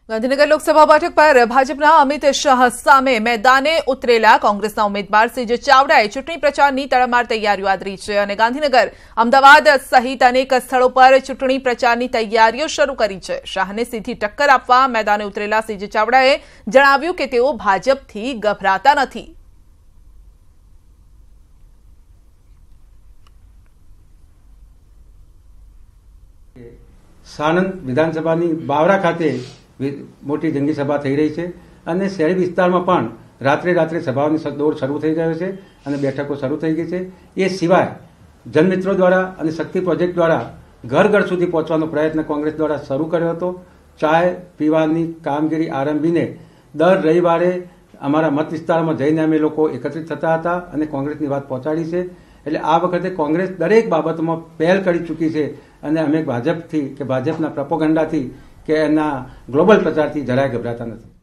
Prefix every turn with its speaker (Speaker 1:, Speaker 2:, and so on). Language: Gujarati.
Speaker 1: ગાંધીનગર લોકસભા બેઠક પર ભાજપના અમિત શાહ સામે મેદાને ઉતરેલા કોંગ્રેસના ઉમેદવાર સીજે ચાવડાએ ચૂંટણી પ્રચારની તડામાર તૈયારીઓ આદરી છે અને ગાંધીનગર, અમદાવાદ સહિત અનેક સ્થળો પર ચૂંટણી પ્રચારની તૈયારીઓ શરૂ કરી છે। શાહને સીધી ટક્કર આપવા મેદાને ઉતરેલા સીજે ચાવડાએ જણાવ્યું કે તેઓ ભાજપથી ગભરાતા નથી।
Speaker 2: સાણંદ વિધાનસભાની બાવરા ખાતે મોટી જંગી સભા થઈ રહી છે અને શહેરી વિસ્તારમાં પણ રાત્રે સભાઓની દોર શરૂ થઈ ગયો છે અને બેઠકો શરૂ થઈ ગઈ છે। એ સિવાય જનમિત્રો દ્વારા અને શક્તિ પ્રોજેક્ટ દ્વારા ઘર ઘર સુધી પહોંચવાનો પ્રયત્ન કોંગ્રેસ દ્વારા શરૂ કર્યો હતો। ચાય પીવાની કામગીરી આરંભીને દર રવિવારે અમારા મત વિસ્તારમાં જઈને અમે લોકો એકત્રિત થતા હતા અને કોંગ્રેસની વાત પહોંચાડી છે। એટલે આ વખતે કોંગ્રેસ દરેક બાબતમાં પહેલ કરી ચૂકી છે અને અમે ભાજપથી કે ભાજપના પ્રોપોગન્ડાથી કે એના ગ્લોબલ પ્રચારથી જરાય ગભરાતા નથી।